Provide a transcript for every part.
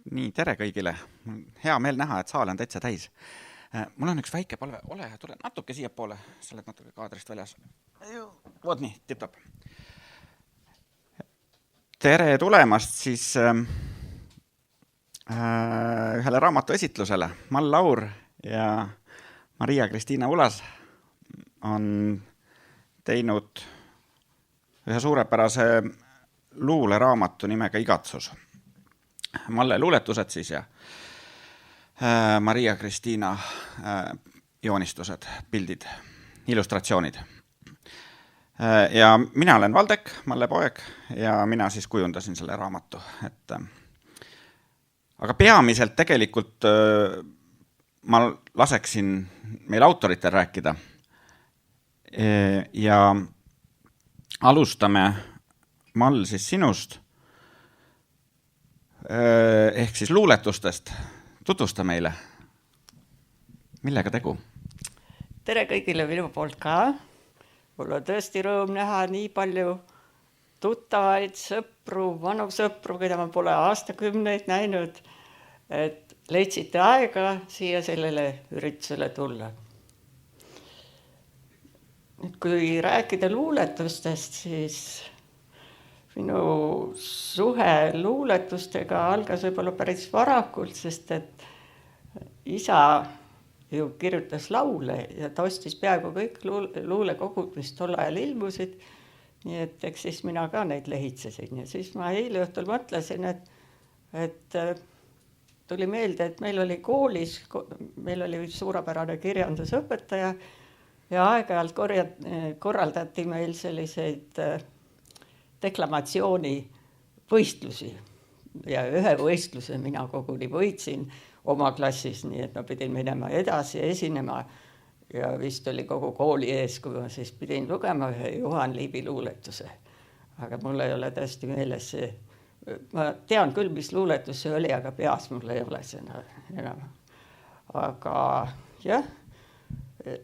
Nii, tere kõigile. Hea meel näha, et saal on täitsa täis. Mul on üks väike palve. Ole, tule natuke siia poole. Sa oled natuke kaadrist väljas. Vood nii, tipp-topp. Tere tulemast siis ühele raamatu esitlusele. Mall Laur ja Maria-Kristiina Ulas on teinud ühe suurepärase luuleraamatu nimega Igatsus. Malle luuletused siis ja Maria-Kristiina joonistused, pildid, illustratsioonid. Ja mina olen Valdek, Malle poeg, ja mina siis kujundasin selle raamatu. Aga peamiselt tegelikult ma laseksin meil autoritel rääkida. Ja alustame, Mall, siis sinust. Ehk siis luuletustest. Tutvusta meile. Millega tegu? Tere kõigile minu poolt ka. Mul on tõesti rõõm näha nii palju tuttavaid, sõpru, vanu sõpru, keda ma pole aastakümneid näinud, et leidsite aega siia sellele üritusele tulla. Kui rääkida luuletustest, siis minu suhe luuletustega algas võib-olla päris varakult, sest et isa ju kirjutas laule ja ta ostis peaaegu kõik luulekogud, mis tol ajal ilmusid, nii et eks siis mina ka neid lehitsesin. Ja siis ma eile õhtul mõtlesin, et tuli meelde, et meil oli koolis, meil oli suurepärane kirjandusõpetaja ja aeg-ajalt korraldati meil selliseid deklamatsiooni võistlusi ja ühe võistluse mina koguni võitsin oma klassis, nii et ma pidin minema edasi esinema ja vist oli kogu kooli ees, kui ma siis pidin lugema ühe Juhan Liivi luuletuse. Aga mul ei ole tõesti meeles see, ma tean küll, mis luuletus see oli, aga peas mul ei ole seda enam. Aga jah,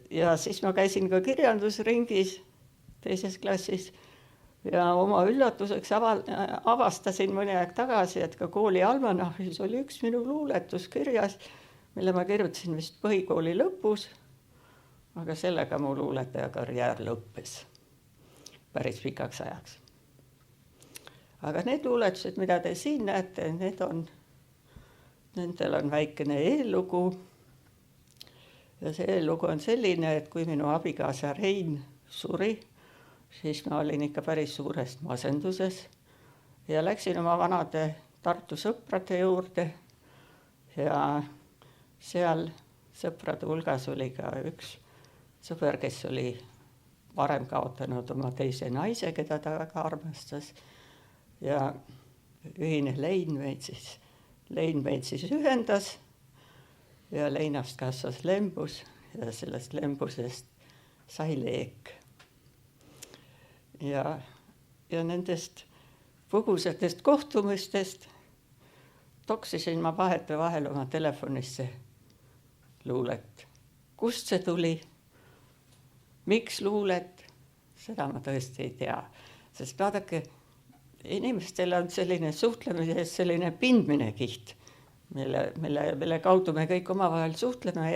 ja siis ma käisin ka kirjandusringis teises klassis. Ja oma üllatuseks avastasin mõni aeg tagasi, et ka kooli almanahis oli üks minu luuletus kirjas, mille ma kirjutasin vist põhikooli lõpus, aga sellega mu luuletaja karjäär lõppes päris pikaks ajaks. Aga need luuletused, mida te siin näete, nendel on väikene eellugu. Ja see eellugu on selline, et kui minu abikaasa Rein suri, siis ma olin ikka päris suurest masenduses ja läksin oma vanade Tartu sõprade juurde ja seal sõprade hulgas oli ka üks sõber, kes oli varem kaotanud oma teise naise, keda ta väga armastas ja ühine lein meid siis ühendas ja leinast kasvas lembus ja sellest lembusest sai leek. Ja nendest põgusatest kohtumistest toksisin ma vahetu vahel oma telefonisse luulet. Kust see tuli? Miks luulet? Seda ma tõesti ei tea. Sest vaadake, inimestel on selline suhtlemises selline pindmine kiht, mille kaudu me kõik omavahel suhtleme,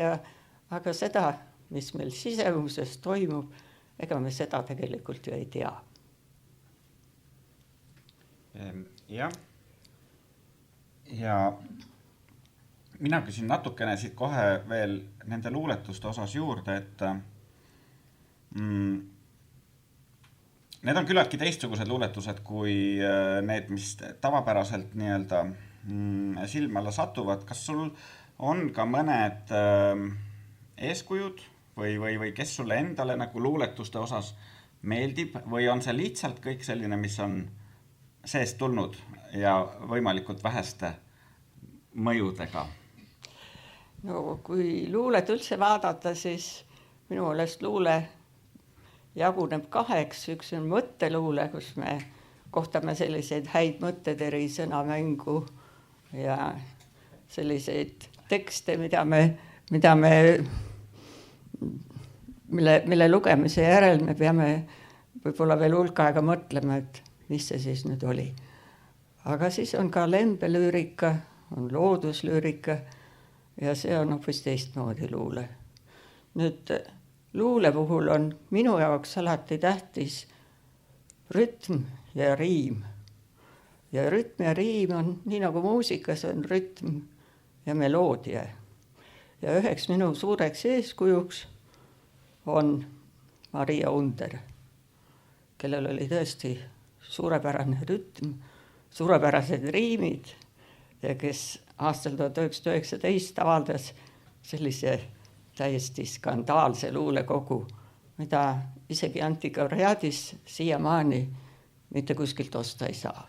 aga seda, mis meil sisemuses toimub, ega me seda tegelikult ju ei tea. Jah. Ja mina küsin natukene siit kohe veel nende luuletuste osas juurde, et need on küllaltki teistsugused luuletused kui need, mis tavapäraselt nii-öelda silma alla satuvad. Kas sul on ka mõned eeskujud või kes sulle endale nagu luuletuste osas meeldib või on see lihtsalt kõik selline, mis on seest tulnud ja võimalikult väheste mõjudega? No kui luulet üldse vaadata, siis minu meelest luule jaguneb kaheks. Üks on mõtteluule, kus me kohtame selliseid häid mõtted eri sõnamängu ja selliseid tekste, mille lugemise järel me peame võib-olla veel hulk aega mõtlema, et mis see siis nüüd oli. Aga siis on ka lembelüürika, on looduslüürika ja see on hoopis teistmoodi luule. Nüüd luule puhul on minu jaoks alati tähtis rütm ja riim. Ja rütm ja riim on, nii nagu muusikas on rütm ja meloodia. Ja üheks minu suureks eeskujuks on Maria Under, kellel oli tõesti suurepärane rütm, suurepärased riimid ja kes aastal 1919 avaldas sellise täiesti skandaalse luulekogu, mida isegi antikvariaadis siiamaani mitte kuskilt osta ei saa.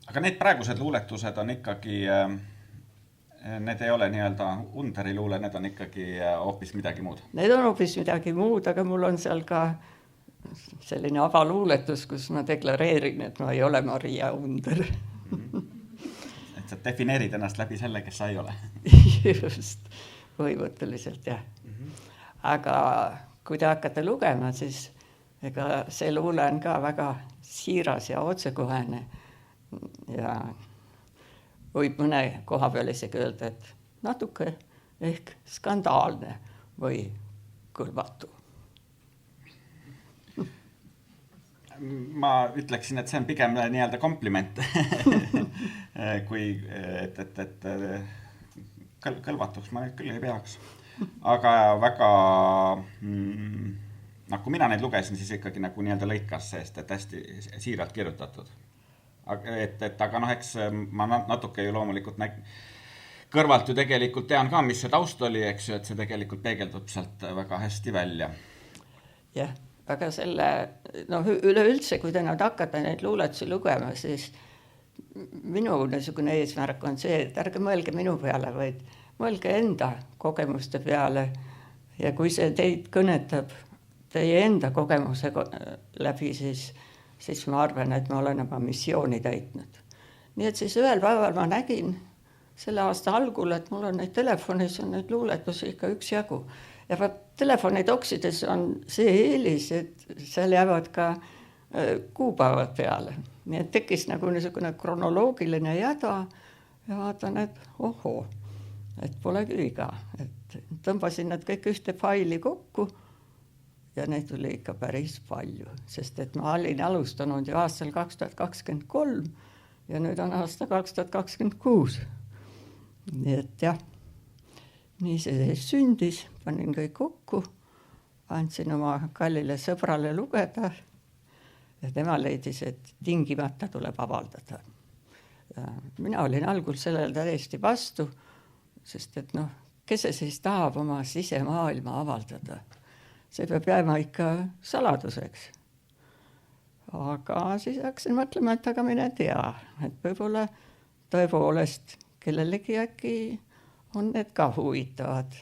Aga need praegused luuletused on ikkagi, need ei ole nii-öelda Underi luule, need on ikkagi hoopis midagi muud. Need on hoopis midagi muud, aga mul on seal ka selline avaluuletus, kus ma deklareerin, et ma ei ole Maria Under. Et sa defineerid ennast läbi selle, kes sa ei ole. Just, põhimõtteliselt jah. Aga kui te hakkate lugema, siis ega see luule on ka väga siiras ja otsekohene ja võib mõne koha peal isegi öelda, et natuke ehk skandaalne või kõlvatu. Ma ütleksin, et see on pigem nii-öelda kompliment, kui et kõlvatuks ma nüüd küll ei peaks. Aga väga, kui mina neid lugesin, siis ikkagi nagu nii-öelda lõikas seest, et hästi siiralt kirjutatud. Aga eks ma natuke ju loomulikult kõrvalt ju tegelikult tean ka, mis see taust oli, eks ju, et see tegelikult peegeldub sealt väga hästi välja. Jah, aga üleüldse, kui te nüüd hakkate neid luuletusi lugema, siis minu niisugune eesmärk on see, et ärge mõelge minu peale, vaid mõelge enda kogemuste peale ja kui see teid kõnetab teie enda kogemuse läbi, siis ma arvan, et ma olen oma missiooni täitnud. Nii et siis ühel päeval ma nägin selle aasta algul, et mul on neid telefonis on neid luuletusi ikka üksjagu. Ja telefoni toksides on see eelis, et seal jäävad ka kuupäevad peale. Nii et tekkis nagu niisugune kronoloogiline jäda ja vaatan, et ohoo, et polegi viga. Et tõmbasin nad kõik ühte faili kokku ja neid oli ikka päris palju, sest et ma olin alustanud ju aastal 2023 ja nüüd on aasta 2026. Nii et jah, nii see sündis, panin kõik kokku, andsin oma kallile sõbrale lugeda ja tema leidis, et tingimata tuleb avaldada. Ja mina olin algul sellele täiesti vastu, sest et kes see siis tahab oma sisemaailma avaldada? See peab jääma ikka saladuseks. Aga siis hakkasin mõtlema, et aga mine tea, et võib-olla tõepoolest kellelegi äkki on need ka huvitavad.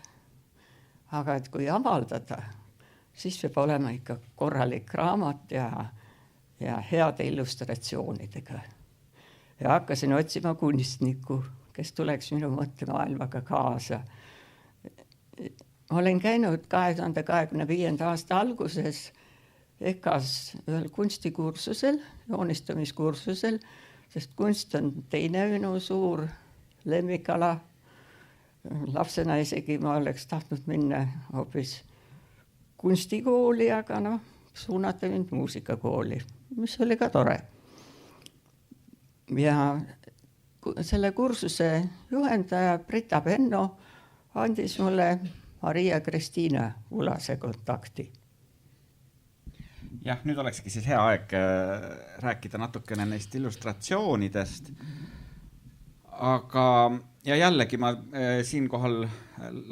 Aga et kui avaldada, siis peab olema ikka korralik raamat ja heade illustratsioonidega. Ja hakkasin otsima kunstnikku, kes tuleks minu mõttemaailmaga kaasa. Ma olen käinud 2025. aasta alguses EKAs ühel kunstikursusel, joonistamiskursusel, sest kunst on teine minu suur lemmikala. Lapsena isegi ma oleks tahtnud minna hoopis kunstikooli, aga suunati mind muusikakooli, mis oli ka tore. Ja selle kursuse juhendaja Brita Benno andis mulle Maria Kristiina Ulase kontakti. Jah, nüüd olekski siis hea aeg rääkida natukene neist illustratsioonidest. Aga ja jällegi ma siinkohal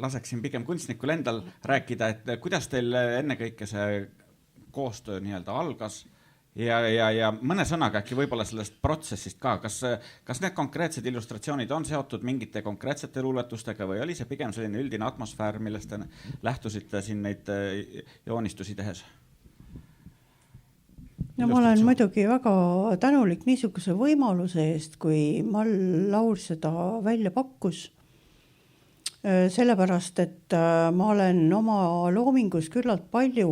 laseksin pigem kunstnikul endal rääkida, et kuidas teil ennekõike see koostöö nii-öelda algas ja mõne sõnaga äkki võib-olla sellest protsessist ka. Kas need konkreetsed illustratsioonid on seotud mingite konkreetsete luuletustega või oli see pigem selline üldine atmosfäär, millest te lähtusite siin neid joonistusi tehes? No ma olen muidugi väga tänulik niisuguse võimaluse eest, kui Mall Laur seda välja pakkus. Sellepärast, et ma olen oma loomingus küllalt palju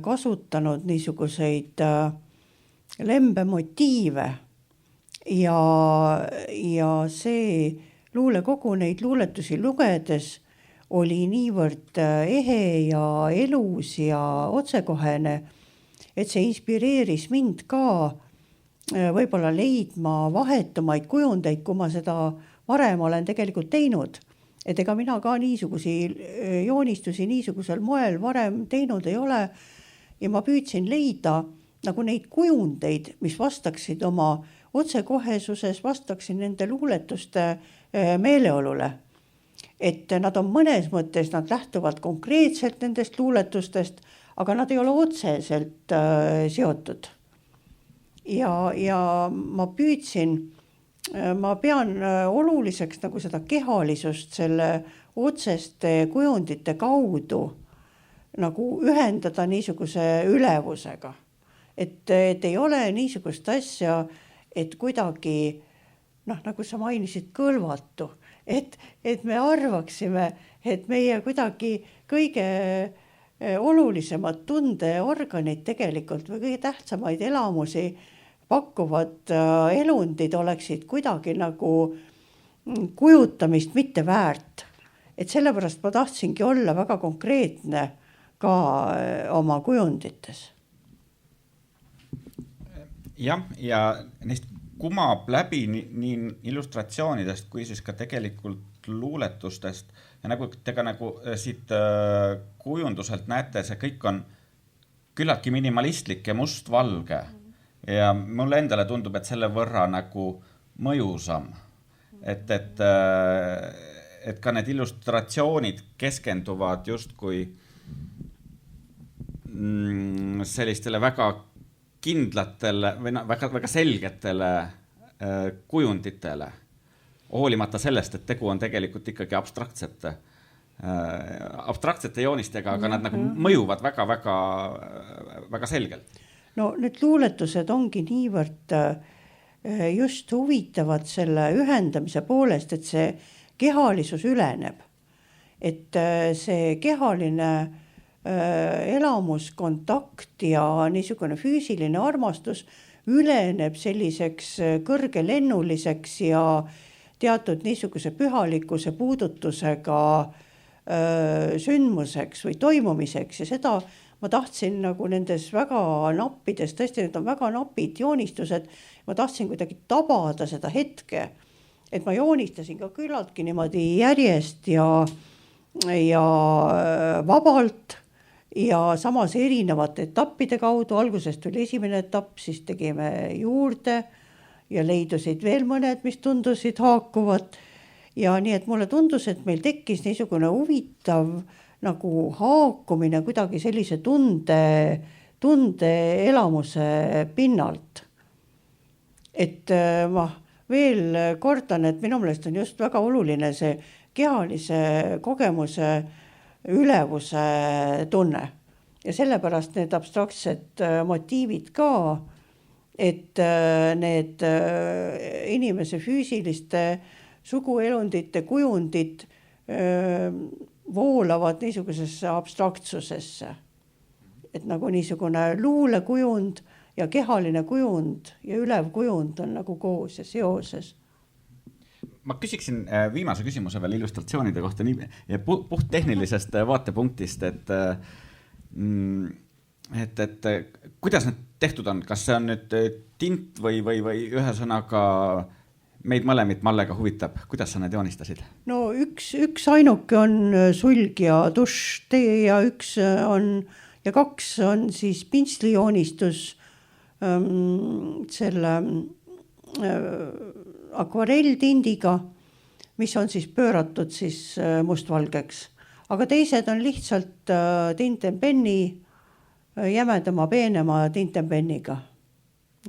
kasutanud niisuguseid lembemotiive ja see luulekogu neid luuletusi lugedes oli niivõrd ehe ja elus ja otsekohene, et see inspireeris mind ka võib-olla leidma vahetumaid kujundeid, kui ma seda varem olen tegelikult teinud. Et ega mina ka niisugusi joonistusi niisugusel moel varem teinud ei ole ja ma püüdsin leida nagu neid kujundeid, mis vastaksid oma otsekohesuses, vastaksin nende luuletuste meeleolule. Et nad on mõnes mõttes, nad lähtuvad konkreetselt nendest luuletustest, aga nad ei ole otseselt seotud. Ja ma püüdsin, ma pean oluliseks nagu seda kehalisust selle otseste kujundite kaudu nagu ühendada niisuguse ülevusega. Et ei ole niisugust asja, et kuidagi, nagu sa mainisid, kõlvatu. Et me arvaksime, et meie kuidagi kõige olulisemad tundeorganid tegelikult või kõige tähtsamaid elamusi pakkuvad elundid oleksid kuidagi nagu kujutamist mitte väärt. Et sellepärast ma tahtsingi olla väga konkreetne ka oma kujundites. Jah, ja neist kumab läbi nii illustratsioonidest kui siis ka tegelikult luuletustest. Ja nagu te ka nagu siit kujunduselt näete, see kõik on küllaltki minimalistlik ja mustvalge. Ja mulle endale tundub, et selle võrra nagu mõjusam. Et ka need illustratsioonid keskenduvad justkui sellistele väga kindlatele või väga selgetele kujunditele, hoolimata sellest, et tegu on tegelikult ikkagi abstraktsete joonistega, aga nad nagu mõjuvad väga selgelt. No need luuletused ongi niivõrd just huvitavad selle ühendamise poolest, et see kehalisus üleneb. Et see kehaline elamus, kontakt ja niisugune füüsiline armastus üleneb selliseks kõrgelennuliseks ja teatud niisuguse pühalikkuse puudutusega sündmuseks või toimumiseks. Ja seda ma tahtsin nagu nendes väga nappides, tõesti need on väga napid joonistused, ma tahtsin kuidagi tabada seda hetke, et ma joonistasin ka küllaltki niimoodi järjest ja vabalt ja samas erinevate etappide kaudu. Algusest tuli esimene etapp, siis tegime juurde ja leidusid veel mõned, mis tundusid haakuvad. Ja nii, et mulle tundus, et meil tekkis niisugune huvitav nagu haakumine kuidagi sellise tunde elamuse pinnalt. Et ma veel kordan, et minu meelest on just väga oluline see kehalise kogemuse ülevuse tunne. Ja sellepärast need abstraktsed motiivid ka, et need inimese füüsiliste suguelundite kujundid voolavad niisugusesse abstraktsusesse. Et nagu niisugune luulekujund ja kehaline kujund ja ülev kujund on nagu koos ja seoses. Ma küsiksin viimase küsimuse veel illustratsioonide kohta ja puht tehnilisest vaatepunktist, et kuidas need tehtud on? Kas see on nüüd tint või ühesõnaga meid mõlemit Mallega huvitab? Kuidas sa need joonistasid? No üks ainuke on sulg ja tušš ja üks on ja kaks on siis pintslijoonistus selle akvarelltindiga, mis on siis pööratud siis mustvalgeks. Aga teised on lihtsalt tintempenni, jämedama, peenema tintempenniga.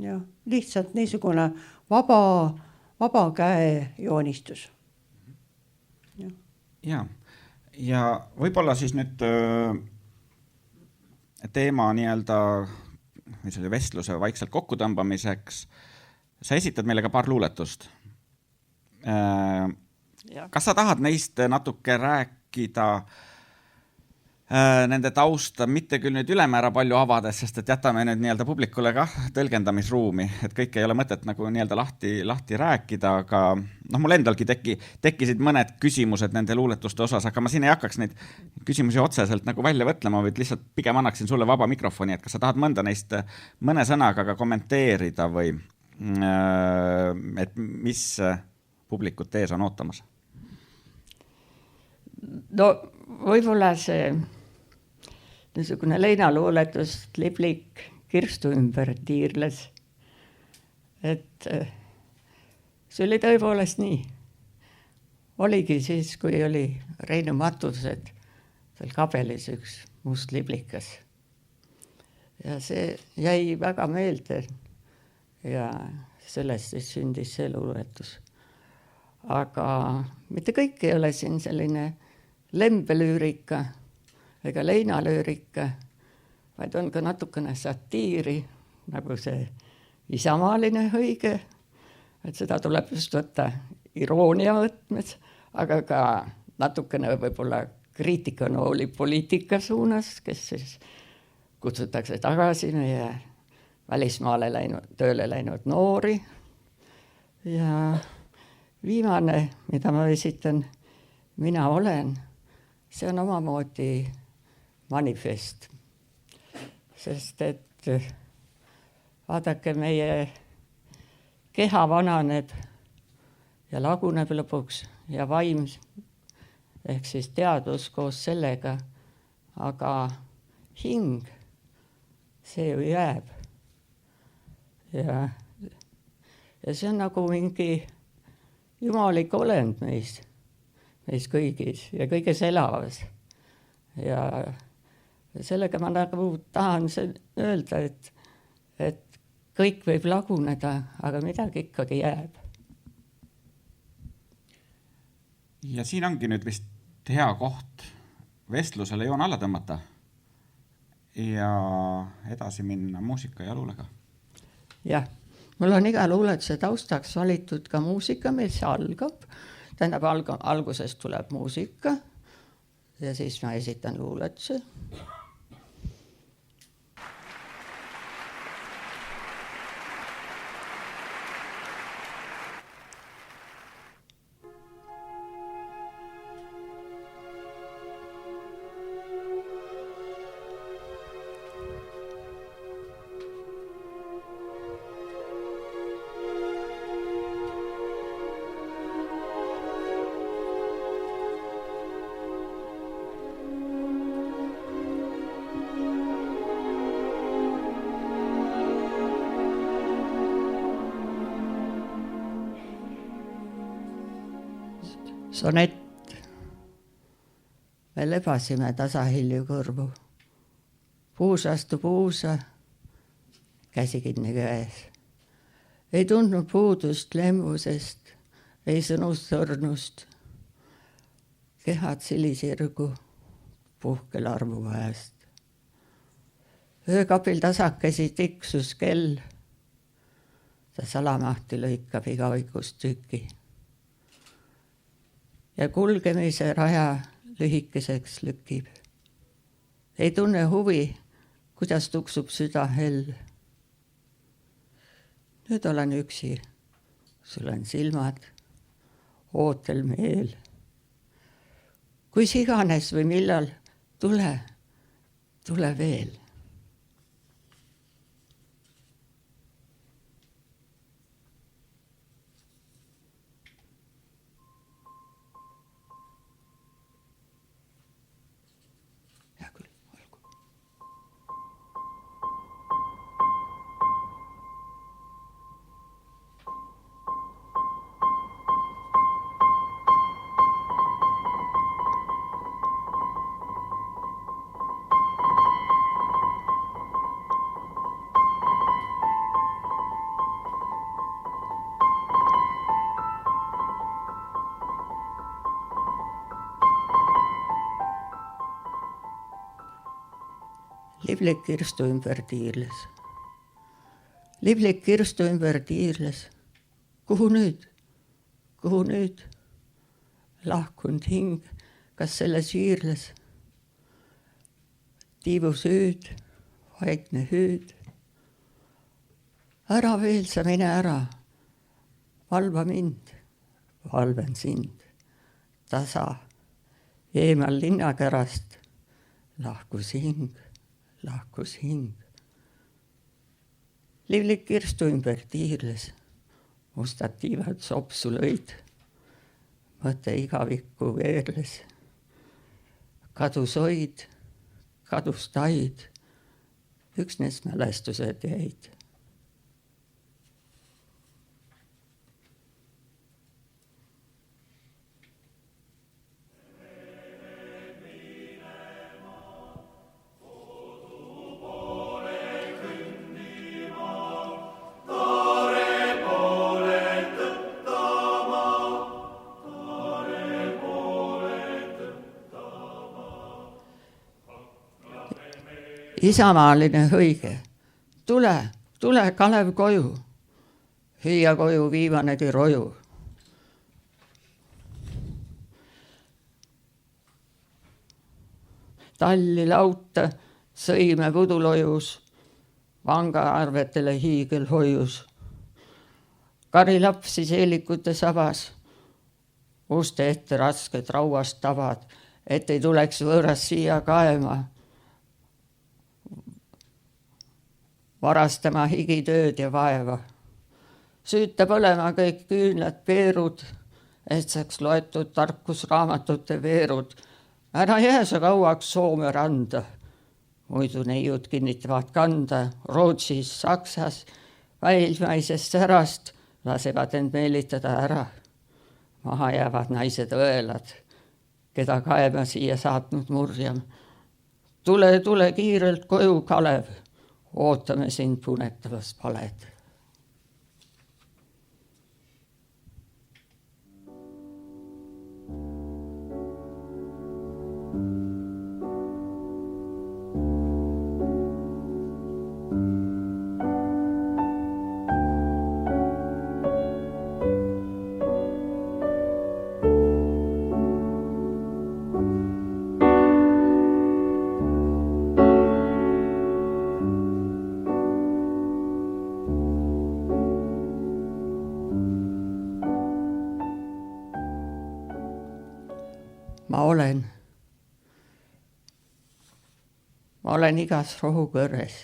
Ja, lihtsalt niisugune vaba käe joonistus. Ja võib-olla siis nüüd teema nii-öelda selle vestluse vaikselt kokkutõmbamiseks. Sa esitad meile ka paar luuletust. Kas sa tahad neist natuke rääkida nende tausta mitte küll nüüd ülemäära palju avades, sest et jätame nüüd nii-öelda publikule ka tõlgendamisruumi, et kõik ei ole mõtet nagu nii-öelda lahti rääkida, aga mul endalgi tekkisid mõned küsimused nende luuletuste osas, aga ma siin ei hakkaks neid küsimusi otseselt nagu välja võtlema, vaid lihtsalt pigem annaksin sulle vaba mikrofoni, et kas sa tahad mõnda neist mõne sõnaga ka kommenteerida või et mis publikut ees on ootamas? No võib-olla see niisugune leinaluuletus Liblik kirstu ümber tiirles, et see oli tõepoolest nii. Oligi siis, kui oli Reinu Matused, seal kabelis üks must liblikas. Ja see jäi väga meelde ja sellest siis sündis see luuletus. Aga mitte kõik ei ole siin selline lembelüürika ega leinalüürika, vaid on ka natukene satiiri, nagu see isamaaline õige, et seda tuleb just võtta iroonia võtmes, aga ka natukene võib-olla kriitikanooli poliitika suunas, kes siis kutsutakse tagasi meie välismaale tööle läinud noori. Ja viimane, mida ma esitan, Mina olen, see on omamoodi manifest. Sest et vaadake, meie keha vananeb ja laguneb lõpuks ja vaim ehk siis teadus koos sellega, aga hing, see ju jääb. Ja see on nagu mingi jumalik olend meis kõigis ja kõiges elavas. Ja sellega ma nagu tahan öelda, et kõik võib laguneda, aga midagi ikkagi jääb. Ja siin ongi nüüd vist hea koht vestlusele joon alla tõmmata ja edasi minna muusika ja luulega. Jah, mul on iga luuletuse taustaks valitud ka muusika, mis algab. Tähendab, algusest tuleb muusika ja siis ma esitan luuletuse. Sonett. Me lebasime tasahilju kõrvu. Puus vastu puusa, käsi kinni käes. Ei tundnud puudust lembusest, ei sõnust sõrnust. Kehad silisirgu, puhkel armu käest. Öökapil tasakesi tiksus kell. Ta salamahti lõikab igavikust tüki. Ja kulgemise raja lühikeseks lükib. Ei tunne huvi, kuidas tuksub süda hell. Nüüd olen üksi, sulen silmad, ootel meel. Kuis iganes või millal, tule veel. Liblik kirstu ümber tiirles. Liblik kirstu ümber tiirles. Kuhu nüüd? Kuhu nüüd? Lahkunud hing, kas selle siirles? tiibu süüd, vaikne hüüd. Ära veel, sa mine ära, valva mind, valven sind. Tasa, eemal linnakärast, lahkus hing, lahkus hing. Livlik kirstu ümber tiirles, mustad tiivad sopsu lõid, mõte igavikku veerles. Kadus oid, kadus taid, üksnes mälestused jäid. Isamaaline hõige, tule, Kalev koju, hüüa koju viimanegi roju. Talli lauta, sõime pudulojus, vangaarvetele hiigelhoius. Kari lapsi seelikute sabas, uste ette rasked rauast tavad, et ei tuleks võõras siia kaema. Varastama higitööd ja vaeva. Süüta põlema kõik küünlad peerud, et saaks loetud tarkusraamatute veerud. Ära jää sa kauaks Soome randa. Muidu neiud kinnitavad kanda Rootsis, Saksas, välismaisest särast lasevad end meelitada ära. Maha jäävad naised õelad, keda kaema siia saatnud murjam. Tule kiirelt koju, Kalev. Ootame sind punetavas paled. Ma olen igas rohukõrres,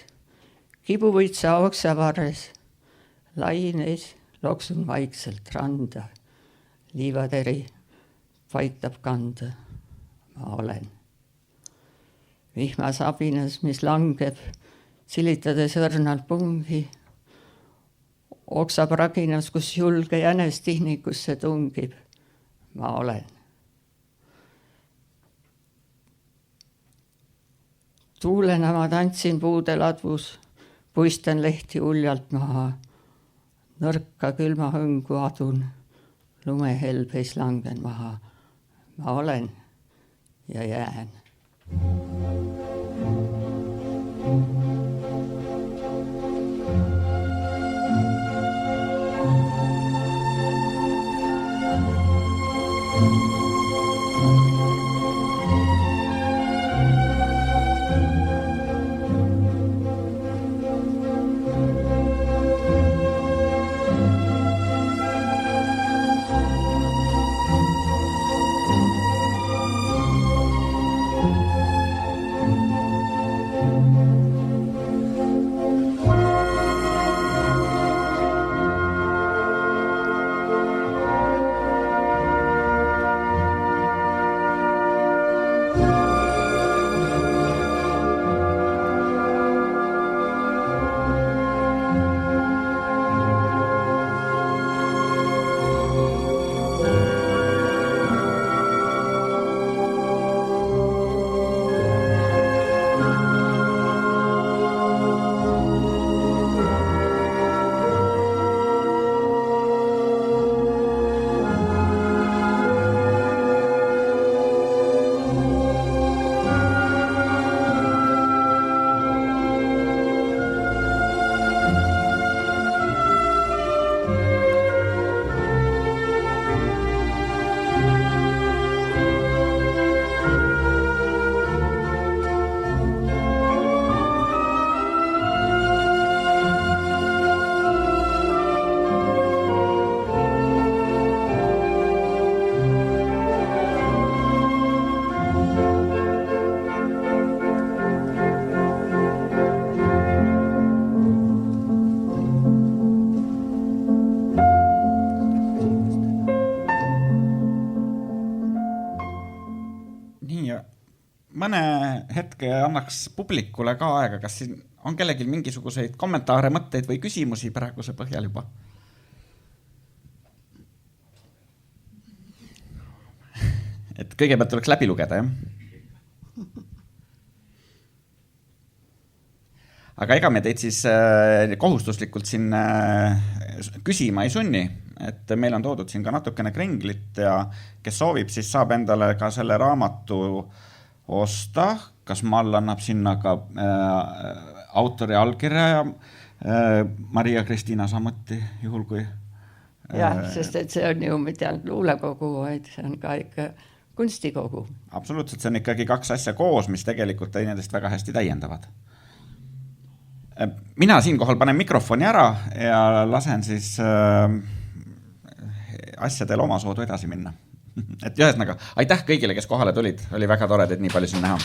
kibuvõitsa oksavarres, laines loksun vaikselt randa, liivateri paitab kanda, ma olen. Vihmas abinas, mis langeb, silitades õrnalt pungi, oksapraginas, kus julge jänes tihnikusse tungib, ma olen. Tuulena ma tantsin puude ladvus, puistan lehti uljalt maha, nõrka külma hõngu adun, lumehelbes langen maha. Ma olen ja jään. mõne hetke annaks publikule ka aega, kas siin on kellelgi mingisuguseid kommentaare, mõtteid või küsimusi praeguse põhjal juba? Et kõigepealt tuleks läbi lugeda, jah? Aga ega me teid siis kohustuslikult siin küsima ei sunni, et meil on toodud siin ka natukene kringlit ja kes soovib, siis saab endale ka selle raamatu osta. Kas Mall annab sinna ka autori allkirja ja Maria-Kristiina samuti, juhul kui... Jah, sest et see on ju mitte ainult luulekogu, vaid see on ka ikka kunstikogu. Absoluutselt, see on ikkagi kaks asja koos, mis tegelikult teineteist väga hästi täiendavad. Mina siinkohal panen mikrofoni ära ja lasen siis asjadel omasoodu edasi minna. Et ühesõnaga, aitäh kõigile, kes kohale tulid. Oli väga tore, et nii palju siin näha.